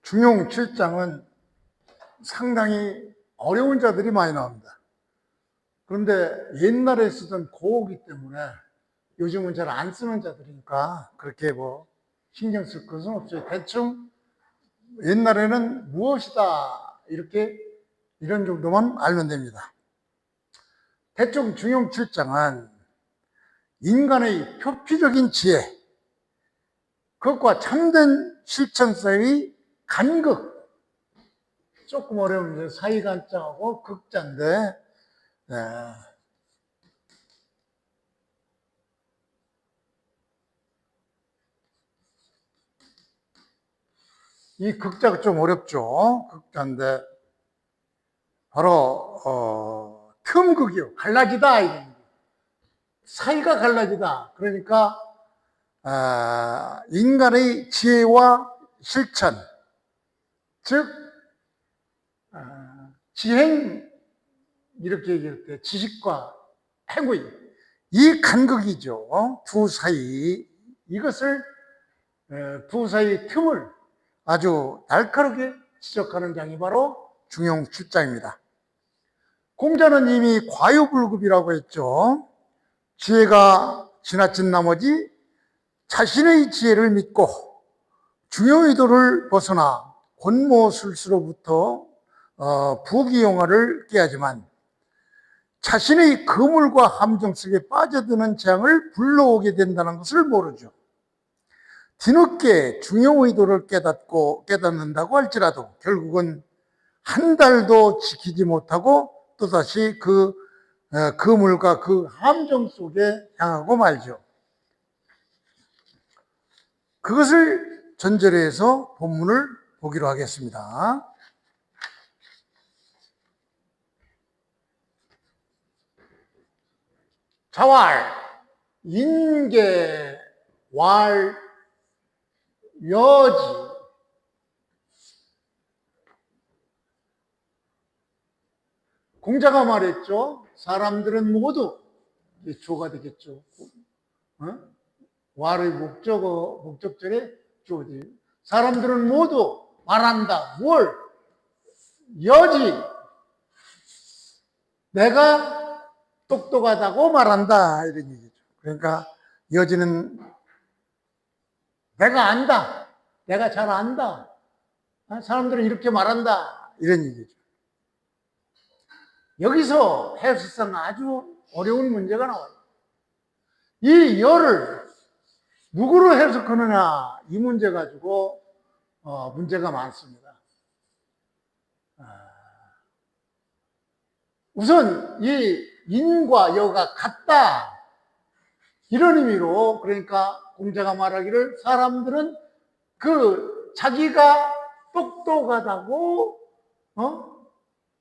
중용 7장은 상당히 어려운 자들이 많이 나옵니다. 그런데 옛날에 쓰던 고어이기 때문에 요즘은 잘 안 쓰는 자들이니까 그렇게 신경 쓸 것은 없어요. 대충 옛날에는 무엇이다 이런 정도만 알면 됩니다. 대충 중용 7장은 인간의 표피적인 지혜, 그것과 참된 실천 사이의 간극, 조금 어려운데 사이간자하고 극자인데, 이 극자가 좀 어렵죠. 극자인데 바로 틈극이요. 갈라지다 이런 거. 사이가 갈라지다. 그러니까 인간의 지혜와 실천, 즉 지행 이렇게 얘기할 때 지식과 행위, 이 간극이죠. 두 사이, 이것을 두 사이의 틈을 아주 날카롭게 지적하는 장이 바로 중용 7장입니다. 공자는 이미 과유불급이라고 했죠. 지혜가 지나친 나머지 자신의 지혜를 믿고 중용의도를 벗어나 권모술수로부터 부귀영화를 꾀하지만 자신의 거물과 함정 속에 빠져드는 재앙을 불러오게 된다는 것을 모르죠. 뒤늦게 중용의도를 깨닫는다고 할지라도 결국은 한 달도 지키지 못하고 또다시 그 거물과 그 함정 속에 향하고 말죠. 그것을 전제로 해서 본문을 보기로 하겠습니다. 자왈, 인계, 왈, 여지. 공자가 말했죠. 사람들은 모두, 조가 되겠죠. 왈의 목적절에 조지. 사람들은 모두 말한다. 뭘? 여지. 내가 똑똑하다고 말한다. 이런 얘기죠. 그러니까 여지는 내가 안다. 내가 잘 안다. 사람들은 이렇게 말한다. 이런 얘기죠. 여기서 해석상 아주 어려운 문제가 나와요. 이 여를 누구로 해석하느냐, 이 문제 가지고 문제가 많습니다. 우선 이 인과 여가 같다, 이런 의미로, 그러니까 공자가 말하기를 사람들은 자기가 똑똑하다고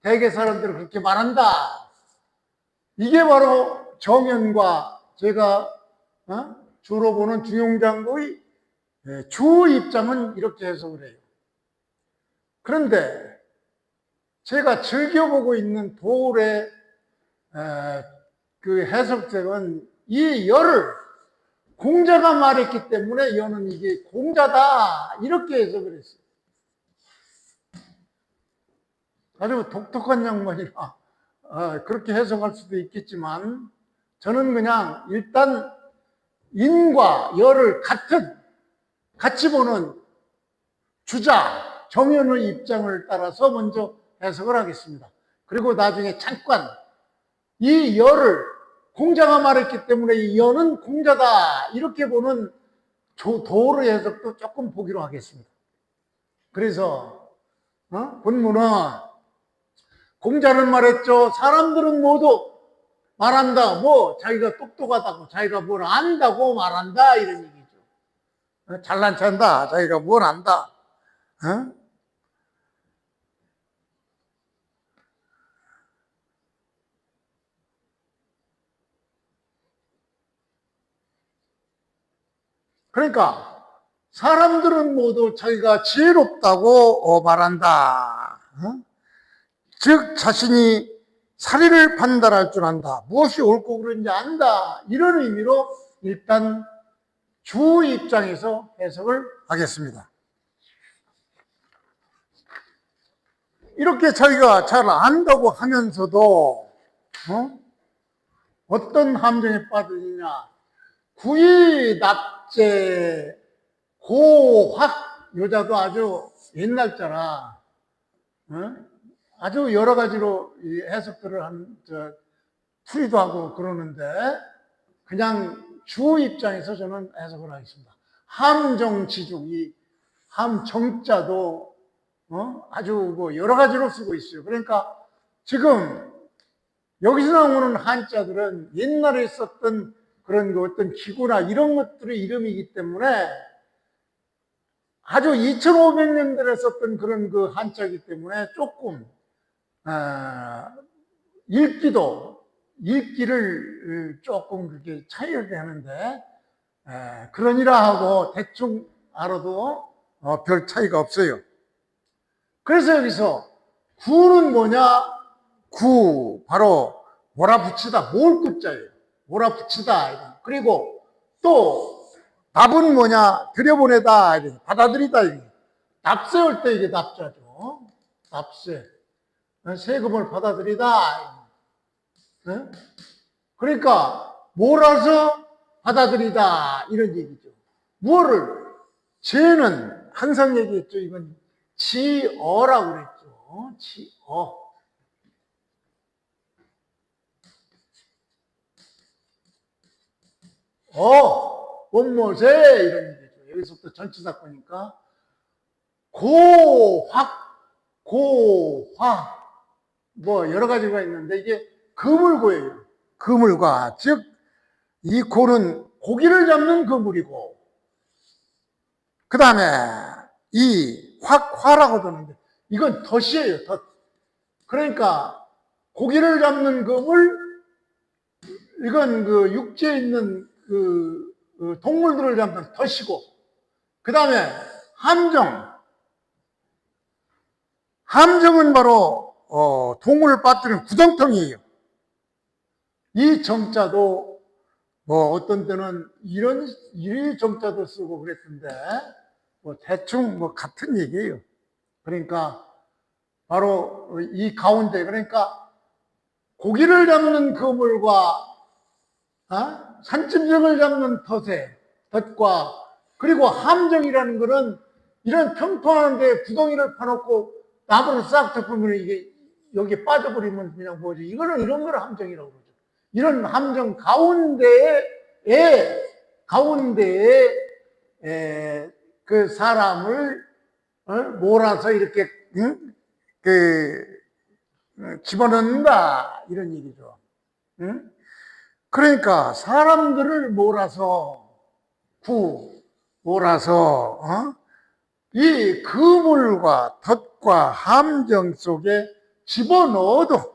대개 사람들은 그렇게 말한다. 이게 바로 정현과 제가 주로 보는 중용장구의 주 입장은 이렇게 해석을 해요. 그런데 제가 즐겨보고 있는 도울의 그 해석책은 이 여를 공자가 말했기 때문에 여는 이게 공자다, 이렇게 해석을 했어요. 아주 독특한 양반이라 그렇게 해석할 수도 있겠지만, 저는 그냥 일단 인과 여를 같이 보는 주자, 정현의 입장을 따라서 먼저 해석을 하겠습니다. 그리고 나중에 잠깐 이 여를 공자가 말했기 때문에 이 여는 공자다, 이렇게 보는 도의 해석도 조금 보기로 하겠습니다. 그래서 본문은 공자는 말했죠. 사람들은 모두 말한다. 자기가 똑똑하다고, 자기가 뭘 안다고 말한다, 이런 얘기죠. 잘난 체한다. 자기가 뭘 안다. 그러니까 사람들은 모두 자기가 지혜롭다고 말한다. 즉 자신이 사리를 판단할 줄 안다. 무엇이 옳고 그른지 안다. 이런 의미로 일단 주 입장에서 해석을 하겠습니다. 이렇게 자기가 잘 안다고 하면서도 어떤 함정에 빠지느냐. 구이, 납제, 고확, 여자도 아주 옛날 자라 아주 여러 가지로 해석들을 풀이도 하고 그러는데 그냥 주 입장에서 저는 해석을 하겠습니다. 함정지중, 이 함정자도 아주 뭐 여러 가지로 쓰고 있어요. 그러니까 지금 여기서 나오는 한자들은 옛날에 썼던 그런 어떤 기구나 이런 것들의 이름이기 때문에 아주 2500년대에 썼던 그런 그 한자이기 때문에 조금 읽기를 조금 그렇게 차이가 되는데 그러니라 하고 대충 알아도 별 차이가 없어요. 그래서 여기서 구는 뭐냐? 구 바로 몰아붙이다, 몰구자예요. 몰아붙이다. 그리고 또 답은 뭐냐? 들여보내다, 받아들이다. 납세할 때 이게 납자죠. 납세. 세금을 받아들이다. 그러니까 몰아서 받아들이다 이런 얘기죠. 무엇을? 죄는 항상 얘기했죠. 이건 지어라고 그랬죠. 지어. 원모세 이런 얘기죠. 여기서부터 전치사 거니까 고확, 고화 뭐 여러 가지가 있는데 이게 그물고예요. 그물과 즉 이 고는 고기를 잡는 그물이고 그 다음에 이 화라고 하는데 이건 덫이에요. 덫. 그러니까 고기를 잡는 그물 이건 그 육지에 있는 그 동물들을 잡는 덫이고 그 다음에 함정은 바로 동물을 빠뜨리는 구덩텅이에요. 이 정자도 뭐 어떤 때는 이런 정자도 쓰고 그랬던데 뭐 대충 뭐 같은 얘기예요. 그러니까 바로 이 가운데 그러니까 고기를 잡는 그물과 산짐승을 잡는 덫과 그리고 함정이라는 거는 이런 평평한 데 구덩이를 파놓고 나무를 싹 덮으면 이게 여기에 빠져버리면 그냥 뭐지. 이거는 이런 걸 함정이라고 그러죠. 이런 함정 가운데에 그 사람을 몰아서 이렇게 집어넣는다 이런 얘기죠. 그러니까 사람들을 몰아서 이 그물과 덫과 함정 속에 집어넣어도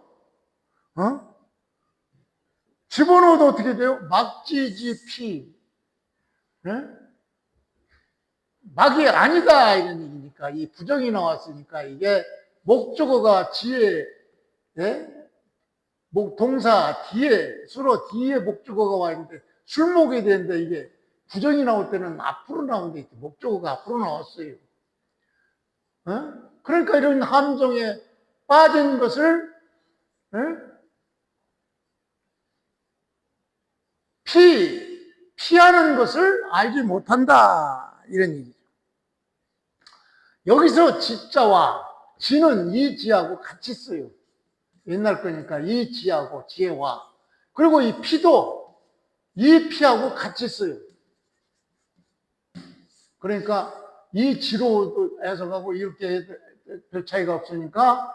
어떻게 돼요? 막지지피 막이 아니다 이런 얘기니까 이 부정이 나왔으니까 이게 목적어가 지에 동사 뒤에 수로 뒤에 목적어가 와 있는데 술목이 되는데 이게 부정이 나올 때는 앞으로 나오는데 목적어가 앞으로 나왔어요. 그러니까 이런 함정에 빠진 것을 피하는 것을 알지 못한다 이런 얘기죠. 여기서 지자와 지는 이 지하고 같이 써요. 옛날 거니까 이 지하고 지혜와 그리고 이 피도 이 피하고 같이 써요. 그러니까 이 지로도 해석하고 이렇게 별 차이가 없으니까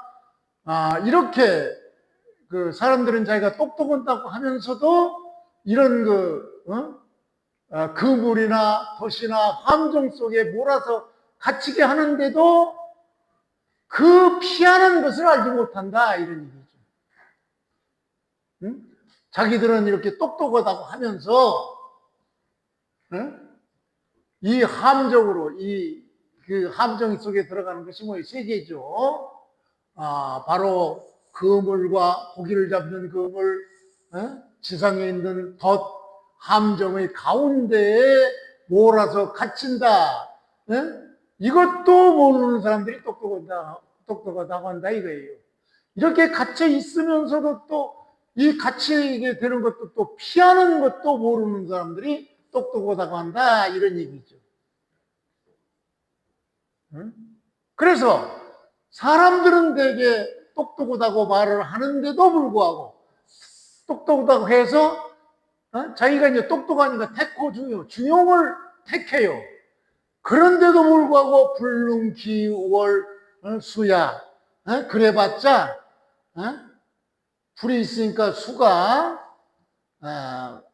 이렇게 그 사람들은 자기가 똑똑하다고 하면서도 이런 그물이나 덫이나 함정 속에 몰아서 갇히게 하는데도 그 피하는 것을 알지 못한다 이런 얘기죠. 자기들은 이렇게 똑똑하다고 하면서 이 함정으로 그 함정 속에 들어가는 것이 뭐 세 개죠. 바로 그물과 고기를 잡는 그물, 지상에 있는 덫, 함정의 가운데에 몰아서 갇힌다. 이것도 모르는 사람들이 똑똑하다 똑똑하다고 한다 이거예요. 이렇게 갇혀 있으면서도 또 이 갇히게 되는 것도 또 피하는 것도 모르는 사람들이 똑똑하다고 한다 이런 얘기죠. 응? 그래서 사람들은 되게 똑똑하다고 말을 하는데도 불구하고 똑똑하다고 해서 자기가 이제 똑똑하니까 택고 중용을 택해요. 그런데도 불구하고 불능 기월 수야 그래봤자 불이 있으니까 수가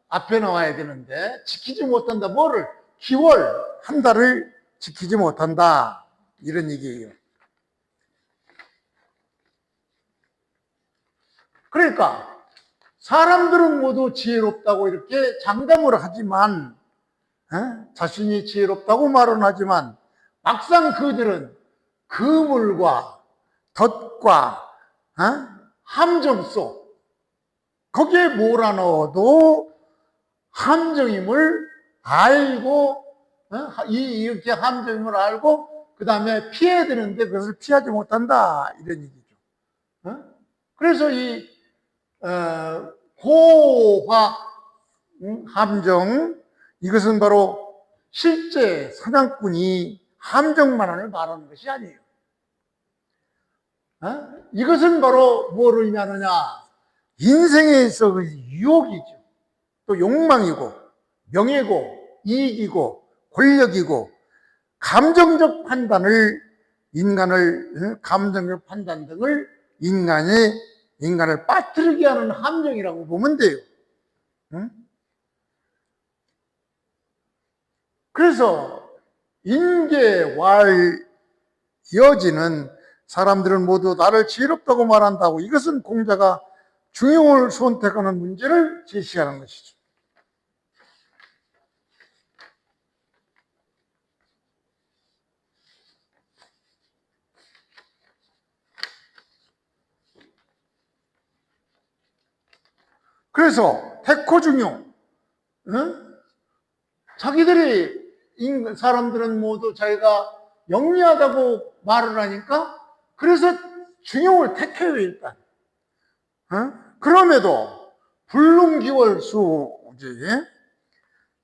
앞에 나와야 되는데 지키지 못한다. 뭐를? 기월 한 달을 지키지 못한다 이런 얘기예요. 그러니까 사람들은 모두 지혜롭다고 이렇게 장담을 하지만 자신이 지혜롭다고 말은 하지만 막상 그들은 그물과 덫과 함정 속 거기에 몰아넣어도 함정임을 알고 이렇게 함정임을 알고 그 다음에 피해야 되는데 그것을 피하지 못한다 이런 얘기죠. 그래서 이 고화 함정 이것은 바로 실제 사냥꾼이 함정만을 말하는 것이 아니에요. 이것은 바로 뭐를 의미하느냐? 인생에 있어 그 유혹이죠. 또 욕망이고 명예고 이익이고 권력이고 감정적 판단을 감정적 판단 등을 인간을 빠뜨리게 하는 함정이라고 보면 돼요. 그래서 인계왈 이어지는 사람들은 모두 나를 지혜롭다고 말한다고 이것은 공자가 중용을 선택하는 문제를 제시하는 것이죠. 그래서 택호중용 자기들이 사람들은 모두 자기가 영리하다고 말을 하니까 그래서 중용을 택해요 일단. 그럼에도 불능기월수지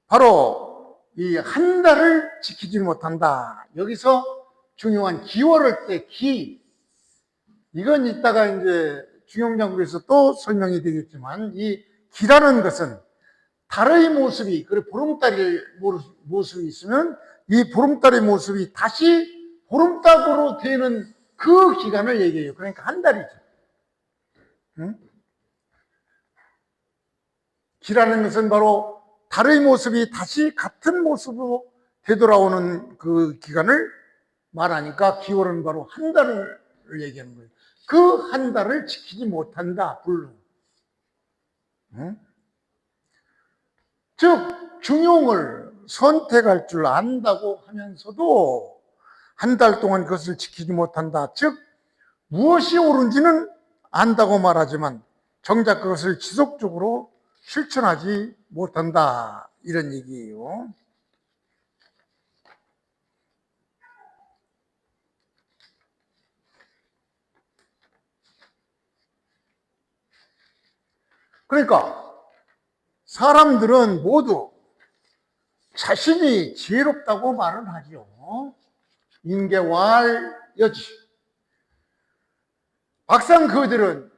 바로 이 한 달을 지키지 못한다. 여기서 중요한 기월을 때 기 이건 이따가 이제 중용장구에서 또 설명이 되겠지만 이 기라는 것은 달의 모습이 그래 보름달의 모습이 있으면 이 보름달의 모습이 다시 보름달으로 되는 그 기간을 얘기해요. 그러니까 한 달이죠. 기라는 것은 바로 달의 모습이 다시 같은 모습으로 되돌아오는 그 기간을 말하니까 기월은 바로 한 달을 얘기하는 거예요. 그 한 달을 지키지 못한다. 불능. 즉 중용을 선택할 줄 안다고 하면서도 한 달 동안 그것을 지키지 못한다. 즉 무엇이 옳은지는 안다고 말하지만 정작 그것을 지속적으로 실천하지 못한다. 이런 얘기예요. 그러니까 사람들은 모두 자신이 지혜롭다고 말을 하죠. 인계왈여지. 막상 그들은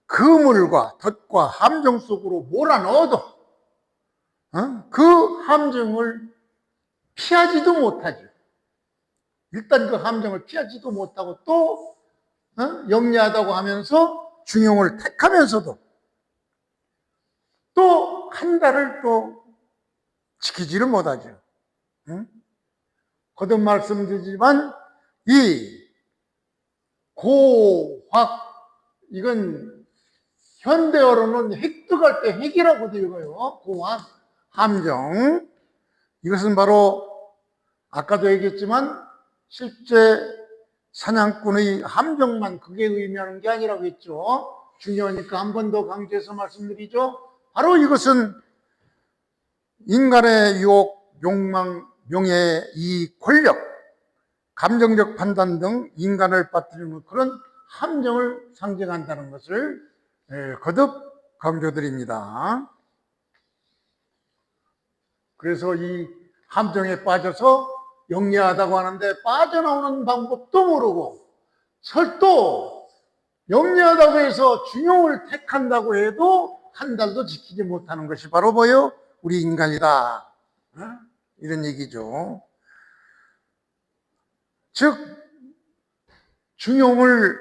그물과 덫과 함정 속으로 몰아넣어도 그 함정을 피하지도 못하죠. 일단 그 함정을 피하지도 못하고 또 영리하다고 하면서 중용을 택하면서도 또 한 달을 또 지키지를 못하죠. 거듭 말씀드리지만 이 고확 이건 현대어로는 획득할 때 획이라고 읽어요. 고확 함정 이것은 바로 아까도 얘기했지만 실제 사냥꾼의 함정만 그게 의미하는 게 아니라고 했죠. 중요하니까 한 번 더 강조해서 말씀드리죠. 바로 이것은 인간의 유혹, 욕망, 명예, 이 권력, 감정적 판단 등 인간을 빠뜨리는 그런 함정을 상징한다는 것을 거듭 강조드립니다. 그래서 이 함정에 빠져서 영리하다고 하는데 빠져나오는 방법도 모르고 설도 영리하다고 해서 중용을 택한다고 해도 한 달도 지키지 못하는 것이 바로 뭐예요? 우리 인간이다. 이런 얘기죠. 즉 중용을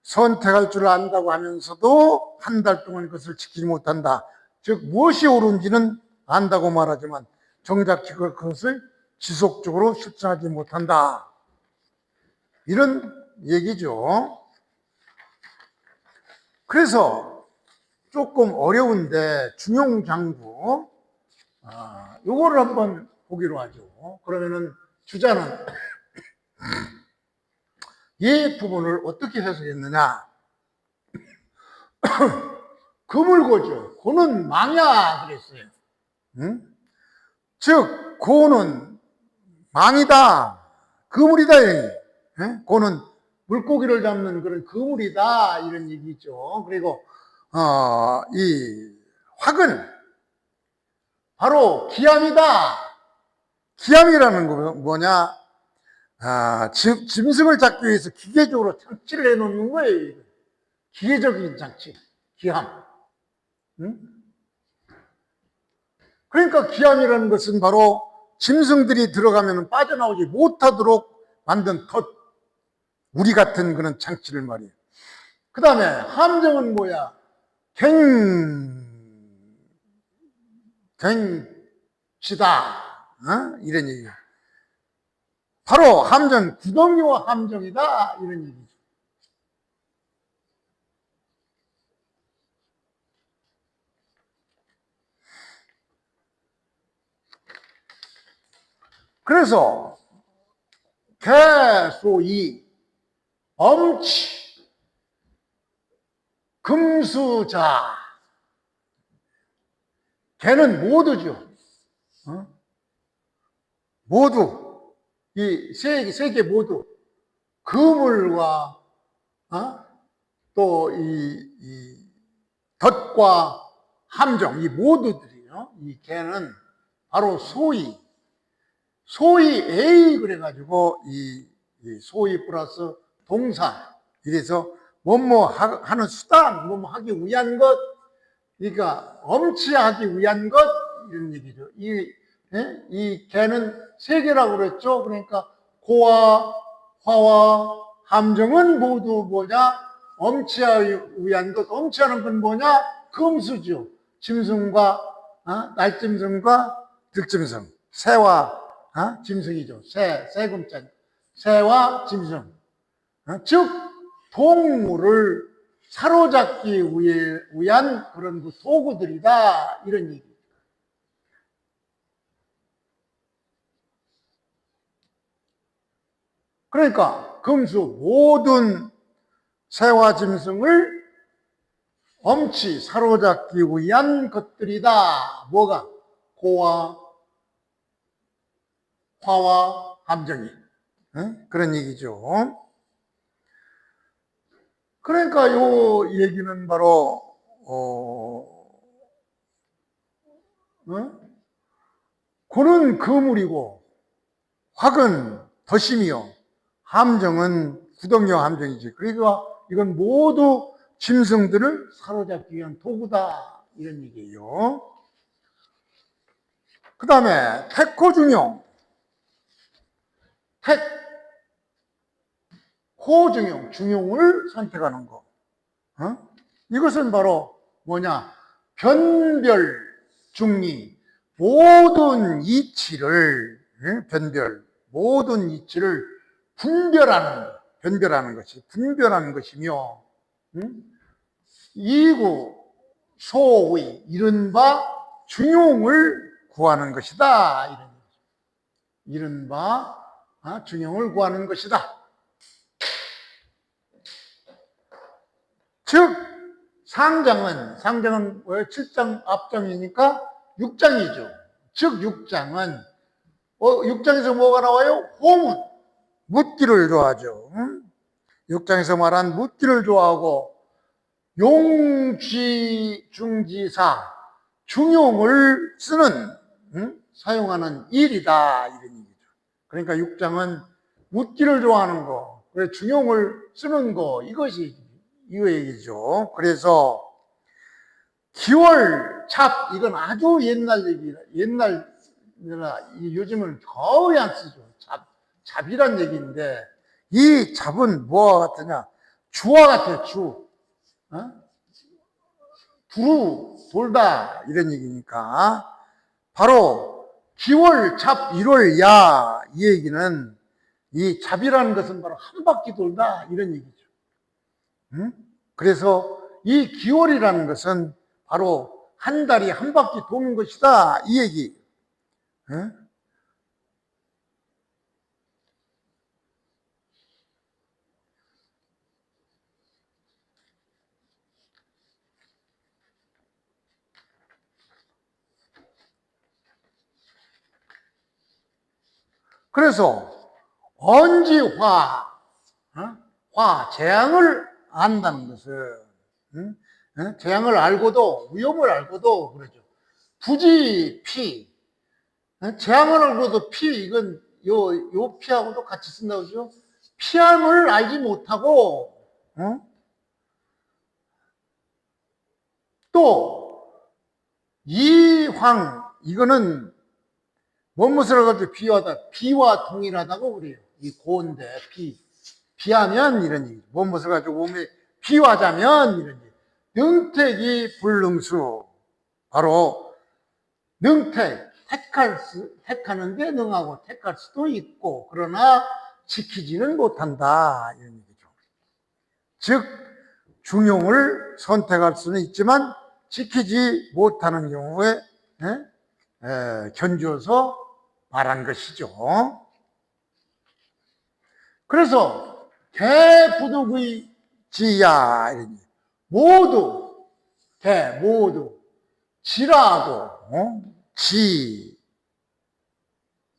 선택할 줄 안다고 하면서도 한 달 동안 그것을 지키지 못한다. 즉 무엇이 옳은지는 안다고 말하지만 정작 그것을 지속적으로 실천하지 못한다. 이런 얘기죠. 그래서 조금 어려운데 중용장구 요거를 한번 보기로 하죠. 그러면은 주자는 이 부분을 어떻게 해석했느냐? 그물고죠. 고는 망이야 그랬어요. 응? 즉 고는 망이다. 그물이다. 고는 물고기를 잡는 그런 그물이다. 이런 얘기죠. 그리고 이 확은 바로 기암이다. 기암이라는 거 뭐냐? 짐승을 잡기 위해서 기계적으로 장치를 해놓는 거예요. 기계적인 장치, 기암. 응? 그러니까 기암이라는 것은 바로 짐승들이 들어가면 빠져나오지 못하도록 만든 덫, 우리 같은 그런 장치를 말이에요. 그 다음에 함정은 뭐야? 갱치다. 이런 얘기예요. 바로 함정, 구덩이와 함정이다. 이런 얘기죠. 그래서 개소이, 엄치, 금수자. 개는 모두죠. 모두. 이 세 개 모두. 그물과, 또 이 덫과 함정, 이 모두들이요. 이 개는 바로 소위 A 그래가지고 이 소위 플러스 동사. 이래서 뭐뭐 하는 수단, 뭐뭐 하기 위한 것, 그러니까 엄치하기 위한 것 이런 얘기죠. 이 개는 세 개라고 그랬죠. 그러니까 고와 화와 함정은 모두 뭐냐? 엄치하기 위한 것. 엄치하는 건 뭐냐? 금수죠. 짐승과 날짐승과 들짐승, 새와 짐승이죠. 새금자, 새와 짐승. 즉 동물을 사로잡기 위한 그런 그 도구들이다. 이런 얘기. 그러니까 금수 모든 새와 짐승을 엄치 사로잡기 위한 것들이다. 뭐가? 고와 화와 함정이. 그런 얘기죠. 그러니까 요 얘기는 바로 고는 그물이고 확은 덫이며 함정은 구덩이와 함정이지. 그러니까 이건 모두 짐승들을 사로잡기 위한 도구다. 이런 얘기예요. 그 다음에 택호중용. 호중용, 중용을 선택하는 거. 이것은 바로 뭐냐? 변별, 중리, 모든 이치를, 모든 이치를 변별하는 것이며, 이구, 소의, 이른바 중용을 구하는 것이다. 이런 거죠. 이른바 중용을 구하는 것이다. 즉 상장은 7장 앞장이니까 6장이죠. 즉 6장은 6장에서 뭐가 나와요? 호문. 묻기를 좋아하죠. 육장에서 말한 묻기를 좋아하고 용지 중지사 중용을 쓰는 사용하는 일이다 이런 얘기죠. 그러니까 육장은 묻기를 좋아하는 거, 그래 중용을 쓰는 거 이것이 이거 얘기죠. 그래서 기월 잡 이건 아주 옛날 얘기라 요즘은 거의 안 쓰죠. 잡이란 얘기인데 이 잡은 뭐와 같으냐? 주와 같아요. 주. 두루 돌다 이런 얘기니까 바로 기월 잡 1월 야 이 얘기는 이 잡이라는 것은 바로 한 바퀴 돌다 이런 얘기죠. 그래서 이 기월이라는 것은 바로 한 달이 한 바퀴 도는 것이다 이 얘기. 그래서 언지화, 재앙을 안다는 것은 재앙을 알고도 위험을 알고도 그러죠. 부지피, 재앙을 알고도 피 이건 요 피하고도 같이 쓴다고 그러죠. 피함을 알지 못하고 또 이황 이거는 무엇을 가지고 비유하다 비와 동일하다고 그래요. 이 고인데 비하면 이런 얘기. 무엇을 가지고 몸에 비유하자면 이런 얘기. 능택이 불능수 바로 능택 택하는데 능하고 택할 수도 있고 그러나 지키지는 못한다 이런 얘기죠. 즉 중용을 선택할 수는 있지만 지키지 못하는 경우에 견주어서 말한 것이죠. 그래서 개부득의 지야 모두 모두 지라고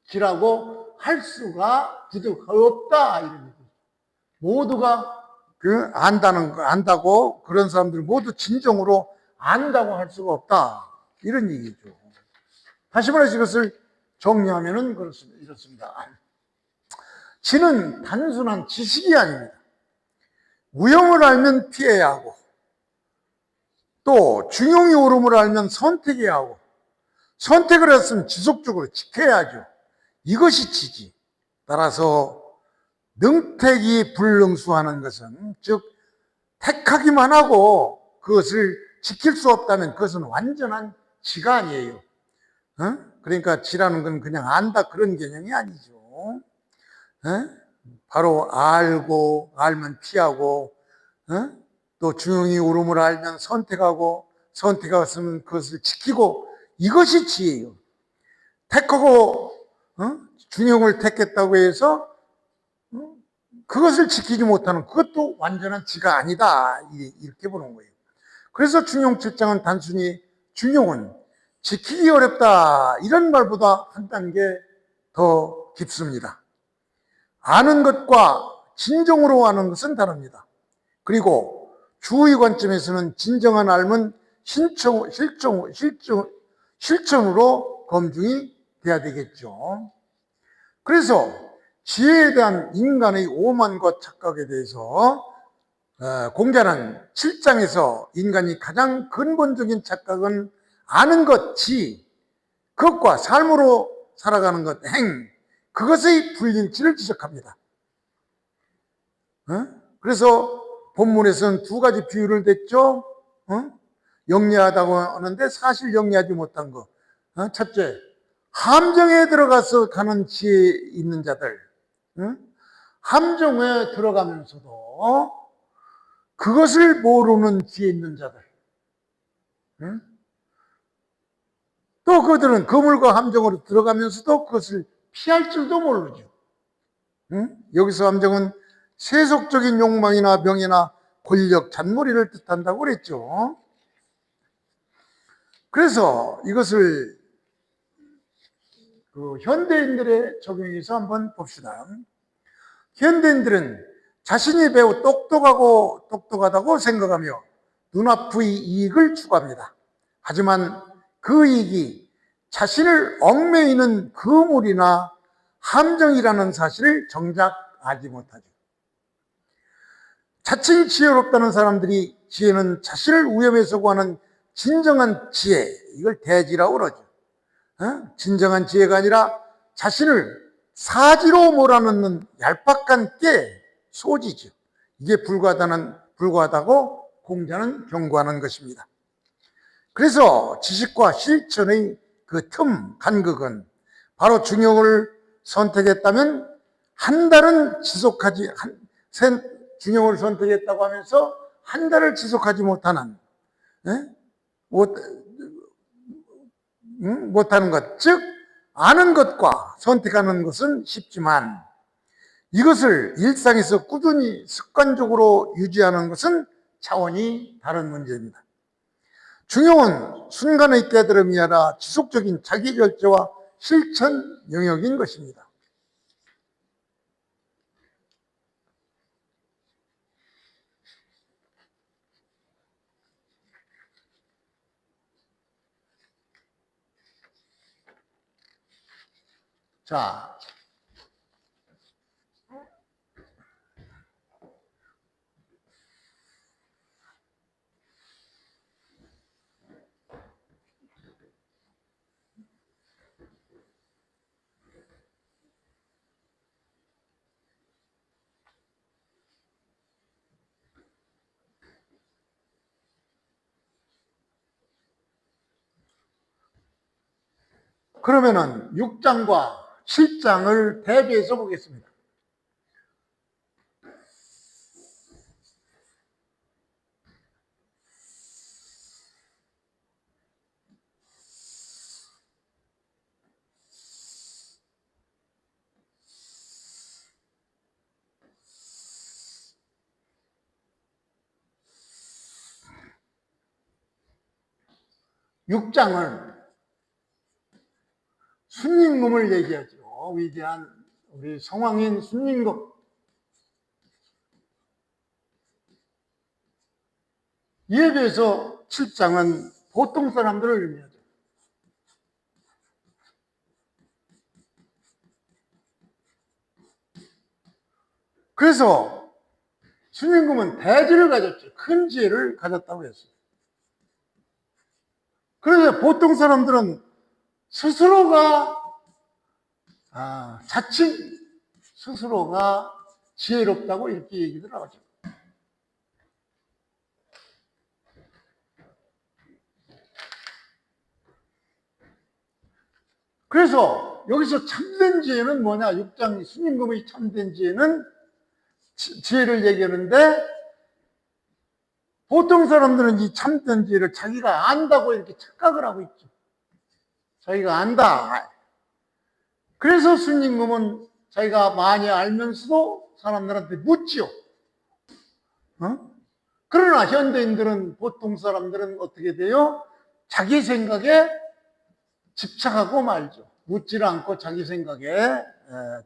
지라고 할 수가 부득 없다 이런 얘기. 모두가 안다고 그런 사람들 모두 진정으로 안다고 할 수가 없다 이런 얘기죠. 다시 말해서 이것을 정리하면은 이렇습니다. 지는 단순한 지식이 아닙니다. 위험을 알면 피해야 하고 또 중용이 옳음을 알면 선택해야 하고 선택을 했으면 지속적으로 지켜야죠. 이것이 지지. 따라서 능택이 불능수하는 것은 즉 택하기만 하고 그것을 지킬 수 없다면 그것은 완전한 지가 아니에요. 그러니까 지라는 건 그냥 안다 그런 개념이 아니죠. 바로 알면 피하고 또 중용이 옳음을 알면 선택하고 선택했으면 그것을 지키고 이것이 지혜예요. 택하고 중용을 택했다고 해서 그것을 지키지 못하는 그것도 완전한 지가 아니다 이렇게 보는 거예요. 그래서 중용 7장은 단순히 중용은 지키기 어렵다 이런 말보다 한 단계 더 깊습니다. 아는 것과 진정으로 아는 것은 다릅니다. 그리고 주의 관점에서는 진정한 알면 실천으로 검증이 돼야 되겠죠. 그래서 지혜에 대한 인간의 오만과 착각에 대해서 공자는 7장에서 인간이 가장 근본적인 착각은 아는 것, 지, 그것과 삶으로 살아가는 것, 행, 그것의 불일치를 지적합니다. 그래서 본문에서는 두 가지 비유를 댔죠. 영리하다고 하는데 사실 영리하지 못한 거. 첫째, 함정에 들어가서 가는 지혜 있는 자들. 함정에 들어가면서도 그것을 모르는 지혜 있는 자들. 또 그들은 그물과 함정으로 들어가면서도 그것을 피할 줄도 모르죠. 여기서 함정은 세속적인 욕망이나 명예나 권력, 잔머리를 뜻한다고 그랬죠. 그래서 이것을 현대인들의 적용해서 한번 봅시다. 현대인들은 자신이 매우 똑똑하다고 생각하며 눈앞의 이익을 추구합니다. 하지만 그 이익이 자신을 얽매이는 그물이나 함정이라는 사실을 정작 알지 못하죠. 자칭 지혜롭다는 사람들이 지혜는 자신을 위험에서 구하는 진정한 지혜, 이걸 대지라고 그러죠. 진정한 지혜가 아니라 자신을 사지로 몰아넣는 얄팍한 깨, 소지죠. 이게 불과하다고 공자는 경고하는 것입니다. 그래서 지식과 실천의 그 틈, 간극은 바로 중용을 선택했다면 한 달은 중용을 선택했다고 하면서 한 달을 지속하지 못하는 못하는 것, 즉 아는 것과 선택하는 것은 쉽지만 이것을 일상에서 꾸준히 습관적으로 유지하는 것은 차원이 다른 문제입니다. 중용은 순간의 깨달음이 아니라 지속적인 자기결제와 실천 영역인 것입니다. 자, 그러면은 6장과 7장을 대비해서 보겠습니다. 육장은 순임금을 얘기하죠. 위대한 우리 성왕인 순임금. 이에 비해서 7장은 보통 사람들을 의미하죠. 그래서 순임금은 대지를 가졌죠. 큰 지혜를 가졌다고 했어요. 그래서 보통 사람들은 스스로가 자칭 스스로가 지혜롭다고 이렇게 얘기를 하죠. 그래서 여기서 참된 지혜는 뭐냐? 6장 순임금의 참된 지혜는 지혜를 얘기하는데 보통 사람들은 이 참된 지혜를 자기가 안다고 이렇게 착각을 하고 있죠. 자기가 안다. 그래서 순임금은 자기가 많이 알면서도 사람들한테 묻지요. 그러나 현대인들은, 보통 사람들은 어떻게 돼요? 자기 생각에 집착하고 말죠. 묻지를 않고 자기 생각에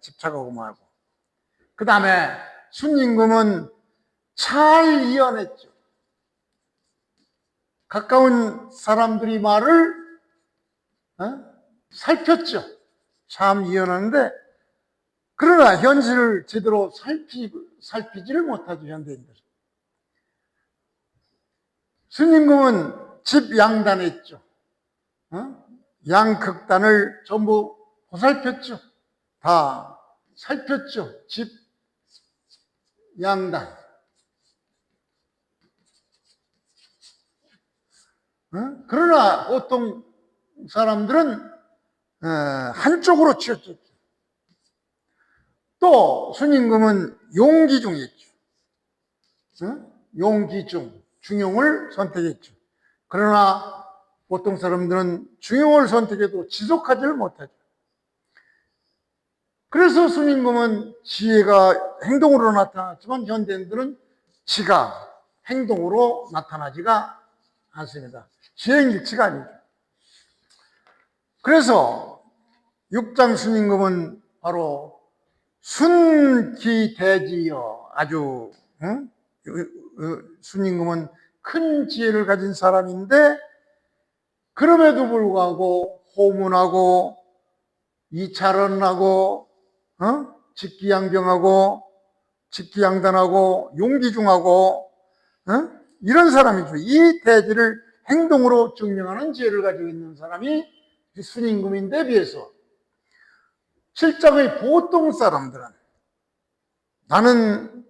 집착하고 말고. 그 다음에 순임금은 잘 이어냈죠. 가까운 사람들이 말을 살폈죠. 참 이어나는데, 그러나 현실을 제대로 살피지를 못하죠, 현대인들. 순임금은 집양단했죠. 양극단을 전부 보살폈죠. 다 살폈죠. 집양단. 그러나 보통 사람들은 한쪽으로 치우쳤죠. 또 순임금은 용기중이었죠. 용기중, 중용을 선택했죠. 그러나 보통 사람들은 중용을 선택해도 지속하지를 못하죠. 그래서 순임금은 지혜가 행동으로 나타났지만 현대인들은 지가 행동으로 나타나지가 않습니다. 지혜일치가 아니죠. 그래서 6장 순임금은 바로 순기대지여, 아주 순임금은 큰 지혜를 가진 사람인데 그럼에도 불구하고 호문하고 이찰언하고 직기양병하고 직기양단하고 용기중하고 이런 사람이죠. 이 대지를 행동으로 증명하는 지혜를 가지고 있는 사람이 순임금인데 비해서 실장의 보통 사람들은 나는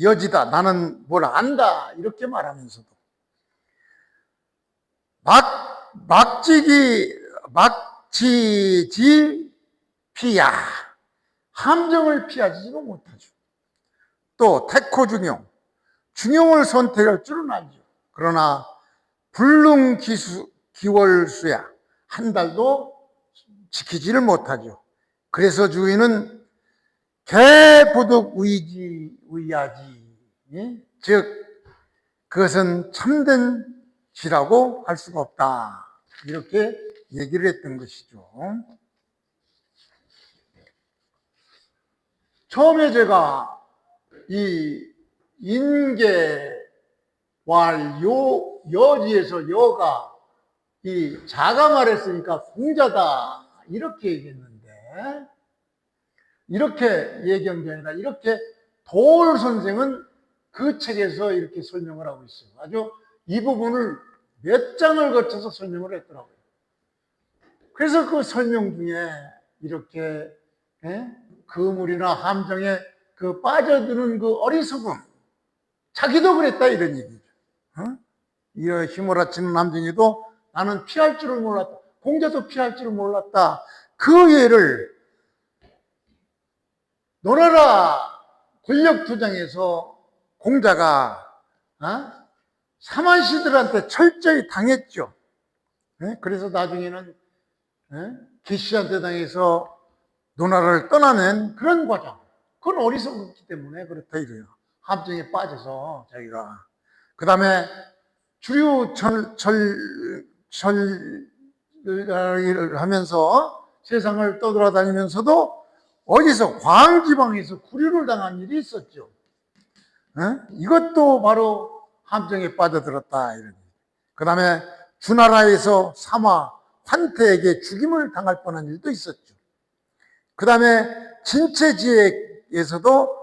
여지다, 나는 뭘 안다 이렇게 말하면서도 막지지 피야, 함정을 피하지도 못하죠. 또 택호중용, 중용을 선택할 줄은 알죠. 그러나 불능기월수야, 한 달도 지키지를 못하죠. 그래서 주인은 개부득의야지, 즉 그것은 참된 지라고 할 수가 없다, 이렇게 얘기를 했던 것이죠. 처음에 제가 이 인계왈 여지에서 여가 이 자가 말했으니까 공자다 이렇게 얘기했는데, 이렇게 얘기한 게 아니라 이렇게 도올 선생은 그 책에서 이렇게 설명을 하고 있어요. 아주 이 부분을 몇 장을 거쳐서 설명을 했더라고요. 그래서 그 설명 중에 이렇게 그물이나 함정에 그 빠져드는 그 어리석음, 자기도 그랬다 이런 얘기죠. 이 휘몰아치는 함정에도 나는 피할 줄을 몰랐다, 공자도 피할 줄을 몰랐다. 그 예를 노나라 권력투쟁에서 공자가 사만시들한테 철저히 당했죠. 그래서 나중에는 계시한테 당해서 노나라를 떠나는 그런 과정. 그건 어리석었기 때문에 그렇다 이래요. 함정에 빠져서 자기가. 그 다음에 주류 철을 하면서 세상을 떠돌아다니면서도 어디서 광지방에서 구류를 당한 일이 있었죠. 이것도 바로 함정에 빠져들었다 이런. 그 다음에 주나라에서 사마 환태에게 죽임을 당할 뻔한 일도 있었죠. 그 다음에 진체지역에서도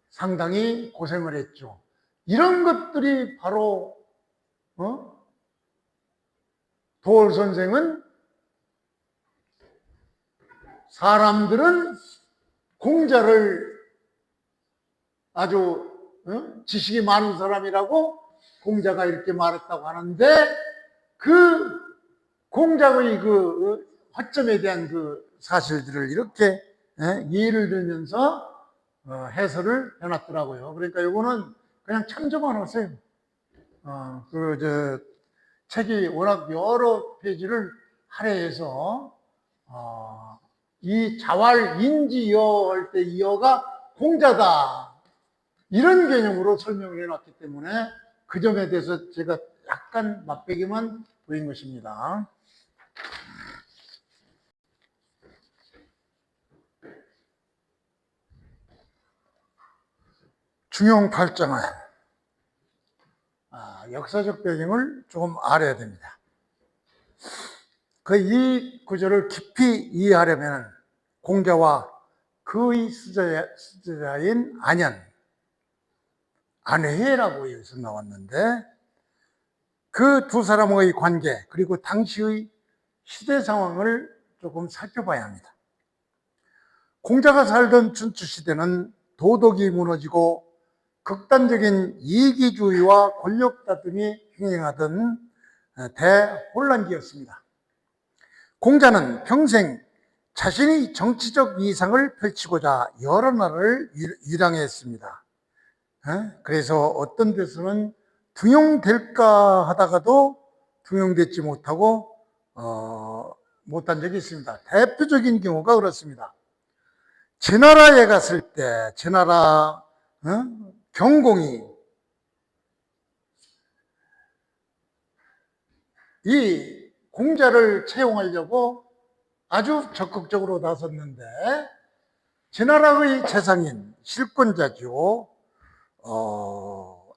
상당히 고생을 했죠. 이런 것들이 바로 도올 선생은 사람들은 공자를 아주 지식이 많은 사람이라고 공자가 이렇게 말했다고 하는데, 그 공자의 그 허점에 대한 그 사실들을 이렇게 예를 들면서 해설을 해놨더라고요. 그러니까 이거는 그냥 참조만 하세요. 책이 워낙 여러 페이지를 할애해서 이 자활인지여 할 때 이여가 공자다 이런 개념으로 설명을 해놨기 때문에 그 점에 대해서 제가 약간 맛배기만 보인 것입니다. 중용 8장은 역사적 배경을 조금 알아야 됩니다. 이 구절을 깊이 이해하려면 공자와 그의 수제자인 안회라고 여기서 나왔는데, 그 두 사람의 관계 그리고 당시의 시대 상황을 조금 살펴봐야 합니다. 공자가 살던 춘추시대는 도덕이 무너지고 극단적인 이기주의와 권력 다툼이 횡행하던 대혼란기였습니다. 공자는 평생 자신이 정치적 이상을 펼치고자 여러 나라를 유랑했습니다. 그래서 어떤 데서는 등용될까 하다가도 등용되지 못하고 못한 적이 있습니다. 대표적인 경우가 그렇습니다. 제나라에 갔을 때 제나라 경공이 이 공자를 채용하려고 아주 적극적으로 나섰는데 제나라의 재상인 실권자죠.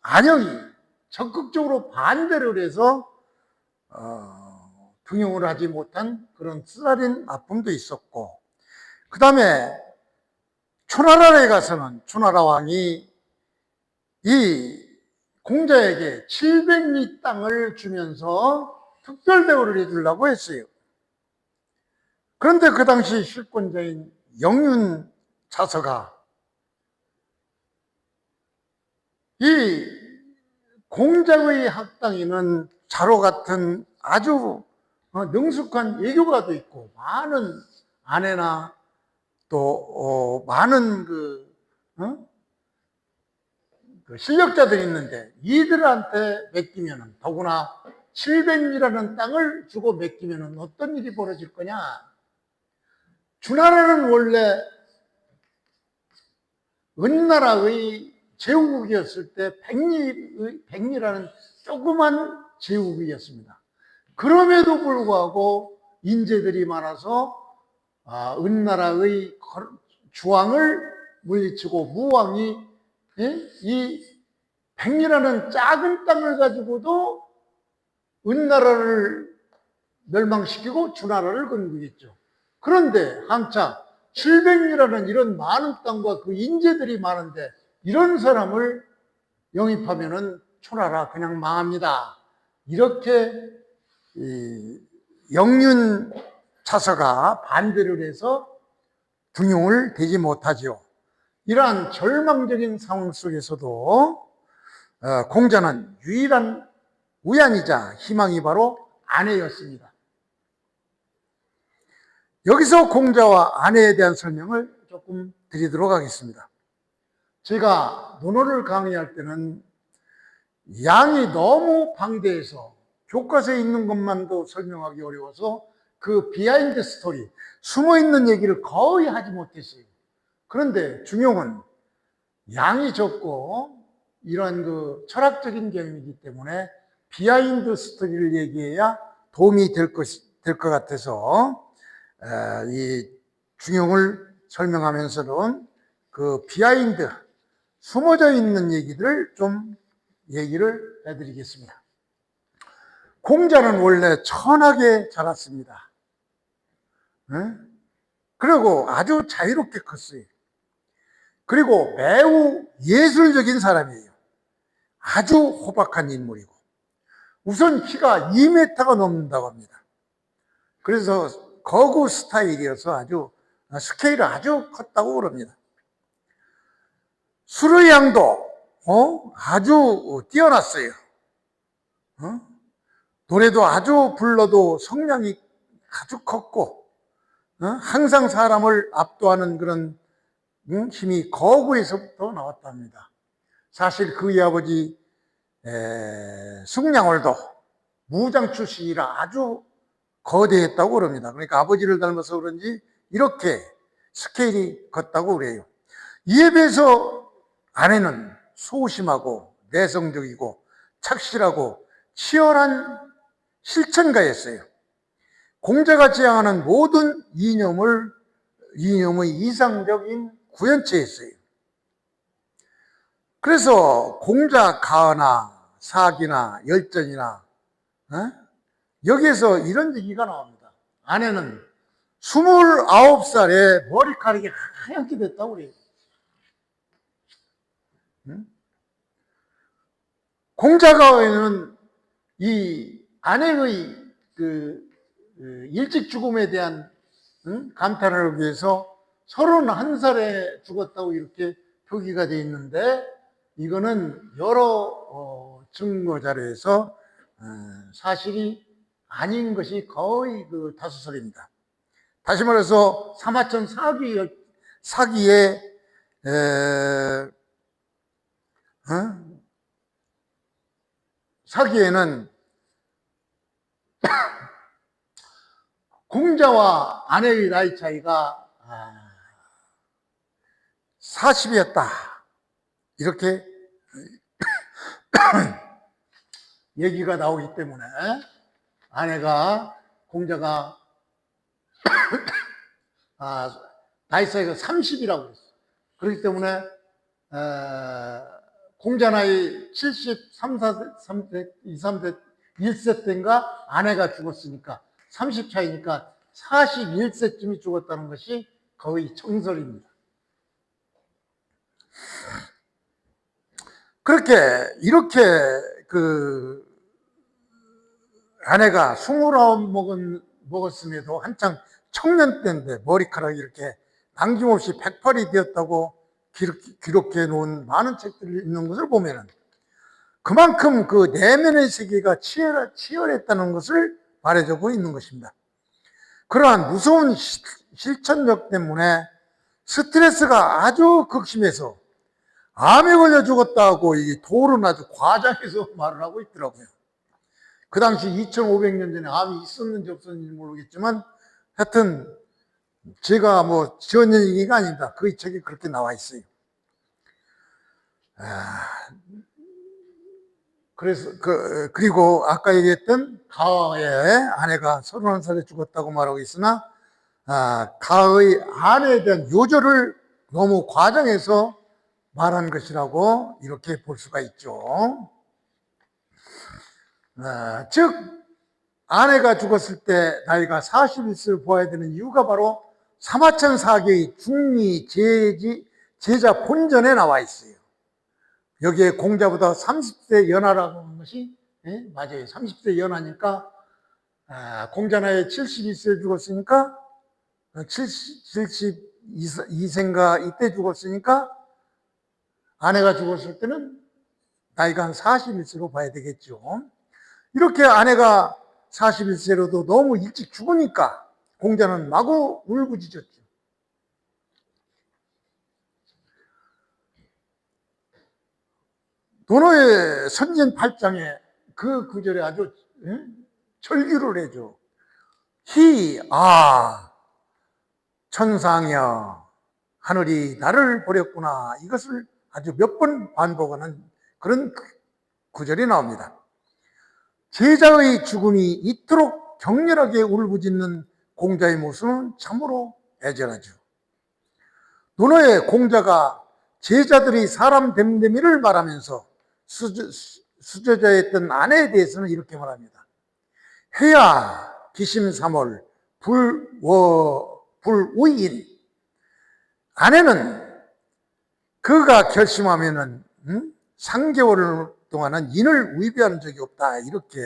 안영이 적극적으로 반대를 해서 등용을 하지 못한 그런 쓰라린 아픔도 있었고, 그 다음에 초나라에 가서는 초나라 왕이 이 공자에게 700리 땅을 주면서 특별 대우를 해주려고 했어요. 그런데 그 당시 실권자인 영윤 자서가 이 공자의 학당에는 자로 같은 아주 능숙한 예교가도 있고 많은 아내나 또 많은 그 실력자들이 있는데 이들한테 맡기면은, 더구나 700리라는 땅을 주고 맡기면은 어떤 일이 벌어질 거냐? 주나라는 원래 은나라의 제후국이었을 때 백리라는 조그만 제후국이었습니다. 그럼에도 불구하고 인재들이 많아서 은나라의 주왕을 물리치고 무왕이 이 백리라는 작은 땅을 가지고도 은나라를 멸망시키고 주나라를 건국했죠. 그런데 한참 700리라는 이런 많은 땅과 그 인재들이 많은데 이런 사람을 영입하면은 초나라 그냥 망합니다. 이렇게 영윤 차서가 반대를 해서 등용을 되지 못하죠. 이러한 절망적인 상황 속에서도 공자는 유일한 우양이자 희망이 바로 아내였습니다. 여기서 공자와 아내에 대한 설명을 조금 드리도록 하겠습니다. 제가 논어를 강의할 때는 양이 너무 방대해서 교과서에 있는 것만도 설명하기 어려워서 그 비하인드 스토리, 숨어있는 얘기를 거의 하지 못했어요. 그런데 중용은 양이 적고 이러한 그 철학적인 개념이기 때문에 비하인드 스토리를 얘기해야 도움이 될 것 같아서 이 중용을 설명하면서는 그 비하인드, 숨어져 있는 얘기들을 좀 얘기를 해드리겠습니다. 공자는 원래 천하게 자랐습니다. 그리고 아주 자유롭게 컸어요. 그리고 매우 예술적인 사람이에요. 아주 호박한 인물이고, 우선 키가 2m가 넘는다고 합니다. 그래서 거구 스타일이어서 아주 스케일이 아주 컸다고 그럽니다. 수르양도 아주 뛰어났어요. 노래도 아주 불러도 성량이 아주 컸고, 항상 사람을 압도하는 그런 힘이 거구에서부터 나왔답니다. 사실 그의 아버지 숙량월도 무장 출신이라 아주 거대했다고 그럽니다. 그러니까 아버지를 닮아서 그런지 이렇게 스케일이 컸다고 그래요. 이에 비해서 아내는 소심하고 내성적이고 착실하고 치열한 실천가였어요. 공자가 지향하는 모든 이념의 이상적인 구현체였어요. 그래서 공자 가어나 사기나 열전이나 여기에서 이런 얘기가 나옵니다. 아내는 29살에 머리카락이 하얗게 됐다고 그래요. 공자가어에는 이 아내의 그 일찍 죽음에 대한 감탄을 하기 위해서 31살에 죽었다고 이렇게 표기가 되어 있는데, 이거는 여러 증거 자료에서 사실이 아닌 것이 거의 그 다수설입니다. 다시 말해서 사마천 사기의 사기에는 공자와 아내의 나이 차이가 40이었다. 이렇게 얘기가 나오기 때문에 공자가 나이사이가 30이라고 그랬어. 그렇기 때문에 공자 나이 73, 4세, 2, 3세, 1세 때인가 아내가 죽었으니까 30 차이니까 41세쯤이 죽었다는 것이 거의 정설입니다. 이렇게 아내가 29 먹었음에도 한창 청년 때인데 머리카락이 이렇게 남김없이 108이 되었다고 기록해 놓은 많은 책들이 있는 것을 보면은 그만큼 그 내면의 세계가 치열했다는 것을 말해주고 있는 것입니다. 그러한 무서운 실천력 때문에 스트레스가 아주 극심해서 암에 걸려 죽었다고 이 돌은 아주 과장해서 말을 하고 있더라고요. 그 당시 2500년 전에 암이 있었는지 없었는지 모르겠지만 하여튼 제가 뭐 지은 얘기가 아닙니다. 그 책에 그렇게 나와 있어요. 그리고 아까 얘기했던 가의 아내가 31살에 죽었다고 말하고 있으나 가의 아내에 대한 요절을 너무 과장해서 말한 것이라고 이렇게 볼 수가 있죠. 즉 아내가 죽었을 때 나이가 41세를 보아야 되는 이유가 바로 사마천 사계의 중리 제자 본전에 나와 있어요. 여기에 공자보다 30세 연하라고 하는 것이 맞아요. 30세 연하니까 공자 나이 71세에 죽었으니까 72세인가 이때 죽었으니까 아내가 죽었을 때는 나이가 한 41세로 봐야 되겠죠. 이렇게 아내가 41세로도 너무 일찍 죽으니까 공자는 마구 울부짖었죠. 도노의 선진 8장에 그 구절에 아주 절규를 해줘. 천상이여 하늘이 나를 버렸구나. 이것을 아주 몇 번 반복하는 그런 구절이 나옵니다. 제자의 죽음이 이토록 격렬하게 울부짖는 공자의 모습은 참으로 애절하죠. 논어의 공자가 제자들이 사람 됨됨이를 말하면서 수저자였던 아내에 대해서는 이렇게 말합니다. 해야 기심삼월 불우인. 아내는 그가 결심하면은 3개월 동안은 인을 위배한 적이 없다. 이렇게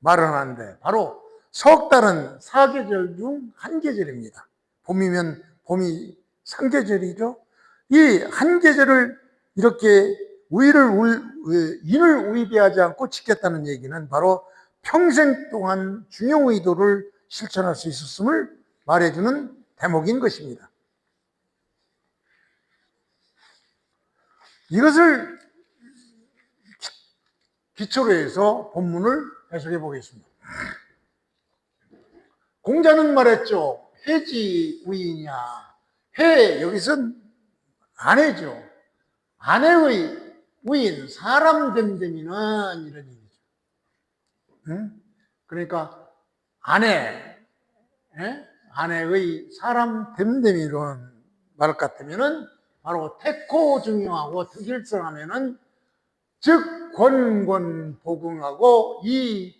말을 하는데 바로 석 달은 4계절 중 한 계절입니다. 봄이면 봄이 3계절이죠. 이 한 계절을 이렇게 인을 위배하지 않고 지켰다는 얘기는 바로 평생 동안 중용의도를 실천할 수 있었음을 말해주는 대목인 것입니다. 이것을 기초로 해서 본문을 해석해 보겠습니다. 공자는 말했죠. 해지 우이냐. 해, 여기서는 아내죠. 아내의 우인, 사람 됨됨이는 이런 얘기죠. 그러니까 아내의 사람 됨됨이론 말 같으면은 바로 태코 중용하고 득일성하면은 즉 권권복응하고 이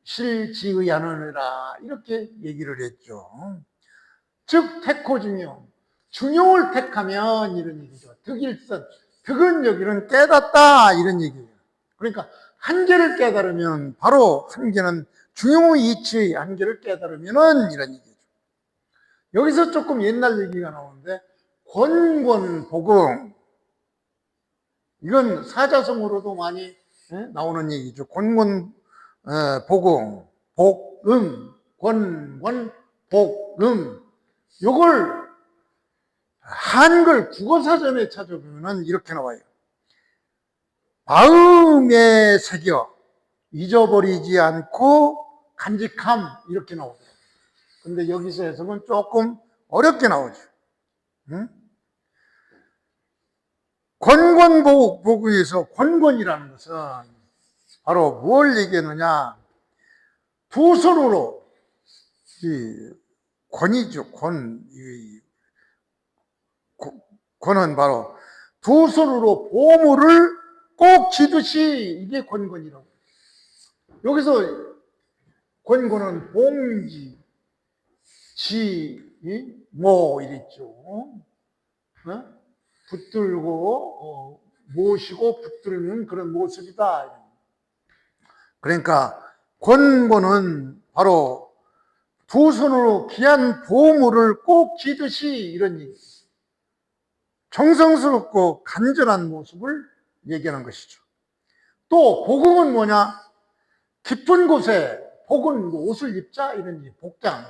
불실지의하느니라 이렇게 얘기를 했죠. 즉 태코 중용, 중용을 택하면 이런 얘기죠. 득일성, 득은 여기는 깨닫다 이런 얘기예요. 그러니까 한계를 깨달으면 바로 한계는 중용의 이치의 한계를 깨달으면은 이런 얘기죠. 여기서 조금 옛날 얘기가 나오는데 권권복응 이건 사자성어로도 많이 나오는 얘기죠. 권권 복응, 복응, 권권 복응. 요걸 한글 국어사전에 찾아보면 이렇게 나와요. 마음에 새겨 잊어버리지 않고 간직함 이렇게 나오죠. 근데 여기서 해석은 조금 어렵게 나오죠. 권권복의에서 권권이라는 것은 바로 뭘 얘기하느냐. 두 손으로 이 권이죠. 권은 바로 두 손으로 보물을 꼭 쥐듯이 이게 권권이라고. 여기서 권고는 봉지, 모 이랬죠. 붙들고 모시고 붙들는 그런 모습이다. 그러니까 권고는 바로 두 손으로 귀한 보물을 꼭 쥐듯이 이런 얘기. 정성스럽고 간절한 모습을 얘기하는 것이죠. 또 복음은 뭐냐? 깊은 곳에 복은 옷을 입자 이런 얘기, 복장.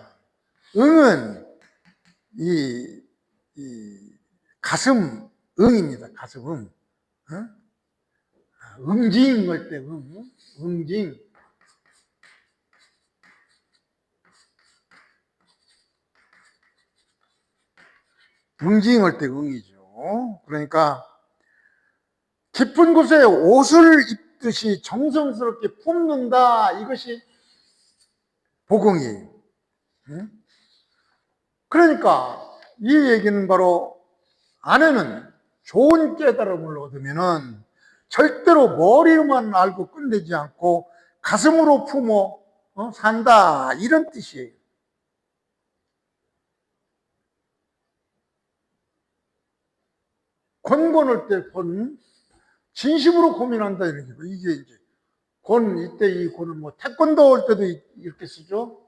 응은 이 가슴 응입니다. 가슴 응. 응징 할 때 응징. 응징할 때 응이죠. 그러니까 깊은 곳에 옷을 입듯이 정성스럽게 품는다. 이것이 복음이에요. 그러니까 이 얘기는 바로 아내는 좋은 깨달음을 얻으면은 절대로 머리로만 알고 끝내지 않고 가슴으로 품어 산다. 이런 뜻이에요. 권권할 때 진심으로 고민한다 이런 얘기고, 이게 이제 이때 이 권은 뭐 태권도 할 때도 이렇게 쓰죠.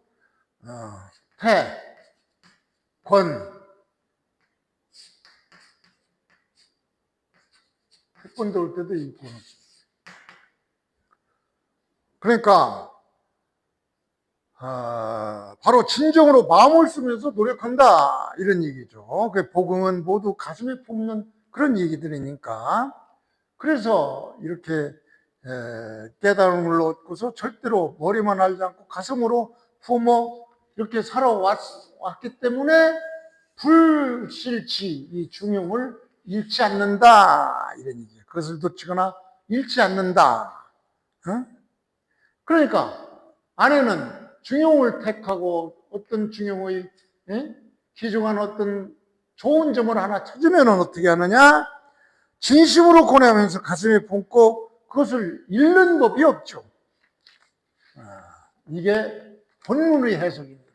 태권도 할 때도 이 권을. 그러니까 바로 진정으로 마음을 쓰면서 노력한다 이런 얘기죠. 그 복음은 모두 가슴에 품는 그런 얘기들이니까. 그래서 이렇게 깨달음을 얻고서 절대로 머리만 알지 않고 가슴으로 품어 이렇게 살아왔기 때문에 불실치 이 중용을 잃지 않는다 이런 얘기예요. 그것을 놓치거나 잃지 않는다. 그러니까 아내는 중용을 택하고 어떤 중용의 귀중한 어떤 좋은 점을 하나 찾으면 어떻게 하느냐? 진심으로 고뇌하면서 가슴에 품고 그것을 잃는 법이 없죠. 이게 본문의 해석입니다.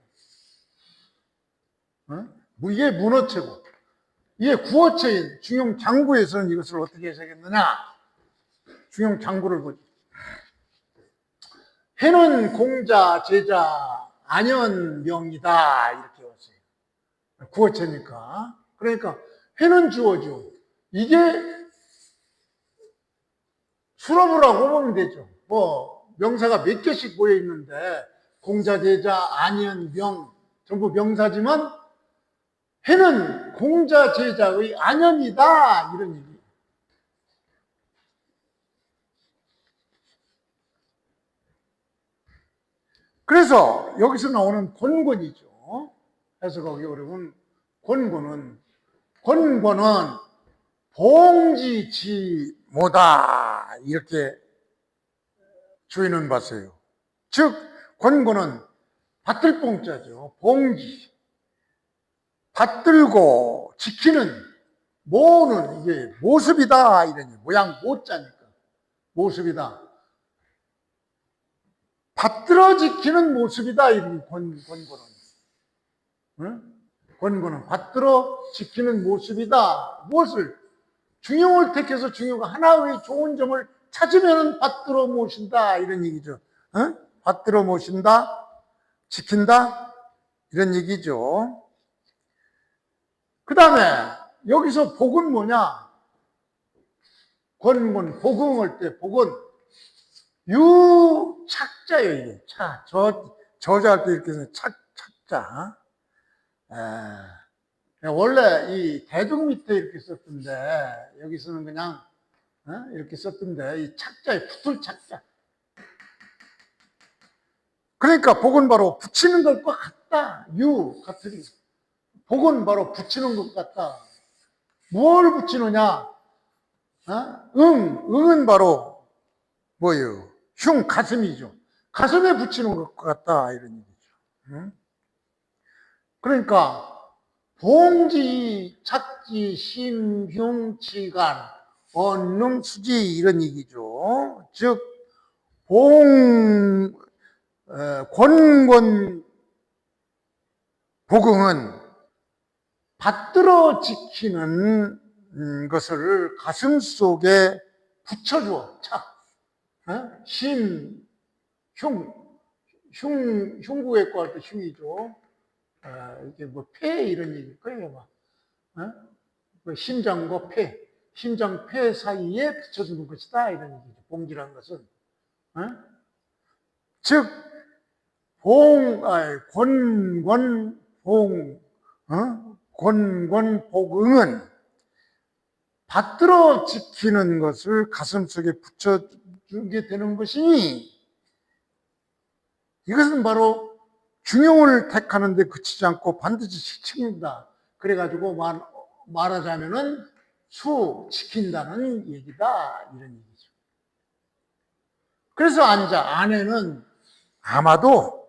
이게 문어체고, 이게 구어체인 중용장구에서는 이것을 어떻게 해석했느냐? 중용장구를 보죠. 해는 공자, 제자, 안연명이다 이렇게 왔어요. 구어체니까. 그러니까 해는 주어죠. 이게 수업을 하고 보면 되죠. 뭐 명사가 몇 개씩 모여 있는데 공자, 제자, 안연, 명 전부 명사지만 해는 공자, 제자의 안연이다 이런 얘기. 그래서 여기서 나오는 권권이죠. 해석하기 어려운 권권은 봉지지 뭐다 이렇게 주인은 봤어요. 즉 권고는 받들 봉자죠. 봉지 받들고 지키는 모는 이게 모습이다 이런 모양 모자니까 모습이다. 받들어 지키는 모습이다 이런 권고는. 권고는 받들어 지키는 모습이다. 무엇을? 중용을 택해서 중용가 하나의 좋은 점을 찾으면 받들어 모신다 이런 얘기죠. 받들어 모신다, 지킨다 이런 얘기죠. 그 다음에 여기서 복은 뭐냐? 권문, 복음할 때 복은 유착자예요. 이게 저자할 때 이렇게 해서 착자. 원래 이 대중 밑에 이렇게 썼던데 여기서는 그냥 이렇게 썼던데 이 착자에 붙을 착자. 그러니까 복은 바로 붙이는 것과 같다. 같으리. 복은 바로 붙이는 것 같다. 뭘 붙이느냐? 응은 바로 뭐예요? 가슴이죠. 가슴에 붙이는 것 같다 이런 얘기죠. 그러니까 봉지, 착지, 심흉치간, 언능, 수지 이런 얘기죠. 즉 권권 복응은 받들어 지키는 것을 가슴 속에 붙여주어. 착, 흉구의 과도 흉이죠. 이게 뭐 폐 이런 얘기일 거예요. 심장과 폐, 심장 폐 사이에 붙여주는 것이다 이런 얘기죠. 봉지라는 것은. 즉 권권복응은 받들어 지키는 것을 가슴속에 붙여주게 되는 것이니 이것은 바로 중용을 택하는 데 그치지 않고 반드시 지킨다. 그래가지고 말하자면은 지킨다는 얘기다 이런 얘기죠. 그래서 아내는 아마도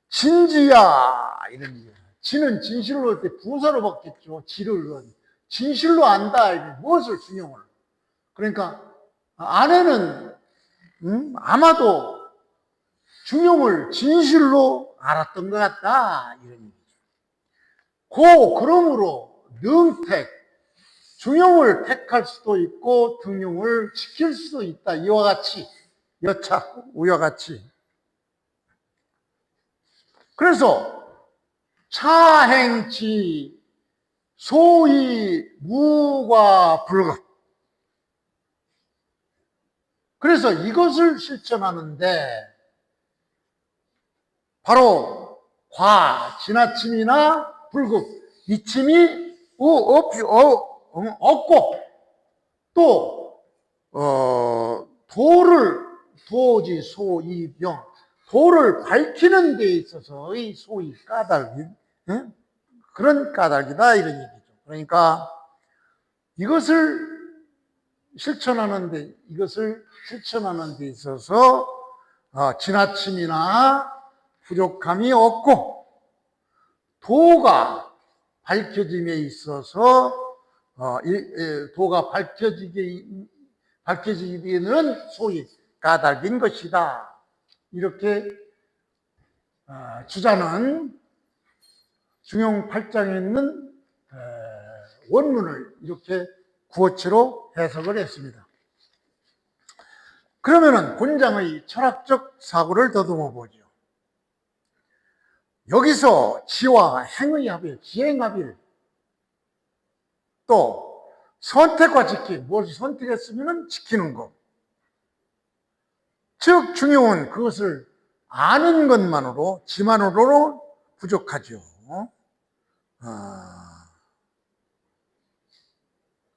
진지야 이런 얘기예요. 지는 진실로 부사로 바뀌었죠. 지를 진실로 안다. 무엇을 중용을. 그러니까 아내는 아마도 중용을 진실로 알았던 것 같다 이런 얘기죠. 그러므로 능택 중용을 택할 수도 있고 등용을 지킬 수도 있다. 이와 같이 여차 우와 같이. 그래서 차행치 소위 무과 불급. 그래서 이것을 실천하는데 바로 지나침이나 불급, 이침이 없고 또 도를 밝히는 데 있어서의 소위 까닭, 그런 까닭이다 이런 얘기죠. 그러니까 이것을 실천하는 데 있어서 지나침이나 부족함이 없고 도가 밝혀짐에 있어서 도가 밝혀지기에는 소위 까닭인 것이다. 이렇게 주자는 중용 8장에 있는 원문을 이렇게 구어체로 해석을 했습니다. 그러면은 곤장의 철학적 사고를 더듬어 보죠. 여기서 지와 행의 합일, 지행합일, 또 선택과 지킴, 무엇을 선택했으면 지키는 것. 즉 중용은 그것을 아는 것만으로, 지만으로는 부족하죠.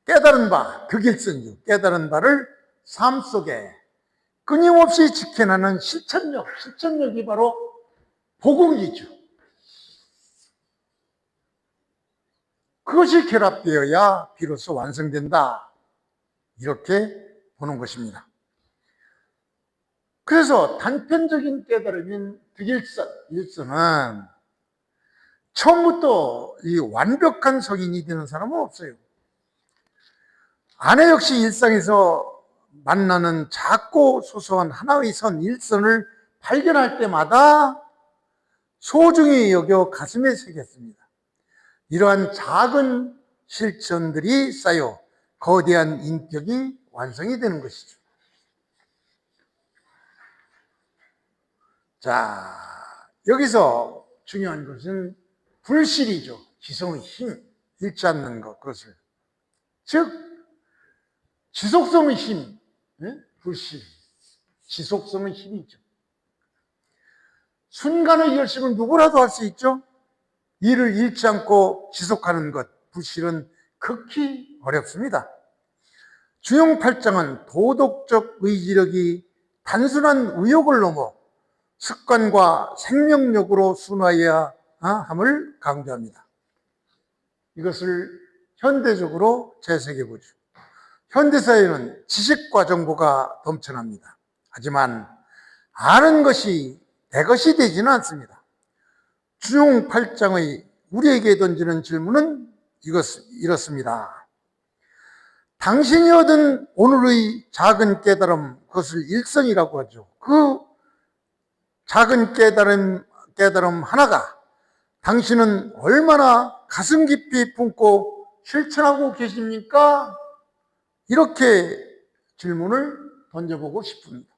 깨달은 바, 극일선유, 깨달은 바를 삶 속에 끊임없이 지켜나는 실천력이 바로 복응이죠. 그것이 결합되어야 비로소 완성된다. 이렇게 보는 것입니다. 그래서 단편적인 깨달음인 일선은 처음부터 이 완벽한 성인이 되는 사람은 없어요. 아내 역시 일상에서 만나는 작고 소소한 하나의 일선을 발견할 때마다 소중히 여겨 가슴에 새겼습니다. 이러한 작은 실천들이 쌓여 거대한 인격이 완성이 되는 것이죠. 자, 여기서 중요한 것은 불실이죠. 지성의 힘, 잃지 않는 것, 그것을. 즉, 지속성의 힘, 불실. 지속성의 힘이죠. 순간의 열심은 누구라도 할 수 있죠. 이를 잃지 않고 지속하는 것, 불실은 극히 어렵습니다. 중용 8장은 도덕적 의지력이 단순한 의욕을 넘어 습관과 생명력으로 순화해야 함을 강조합니다. 이것을 현대적으로 재새겨 보죠. 현대사회는 지식과 정보가 넘쳐납니다. 하지만 아는 것이 내 것이 되지는 않습니다. 주용 8장의 우리에게 던지는 질문은 이렇습니다. 당신이 얻은 오늘의 작은 깨달음, 그것을 일성이라고 하죠. 그 작은 깨달음 하나가 당신은 얼마나 가슴 깊이 품고 실천하고 계십니까? 이렇게 질문을 던져보고 싶습니다.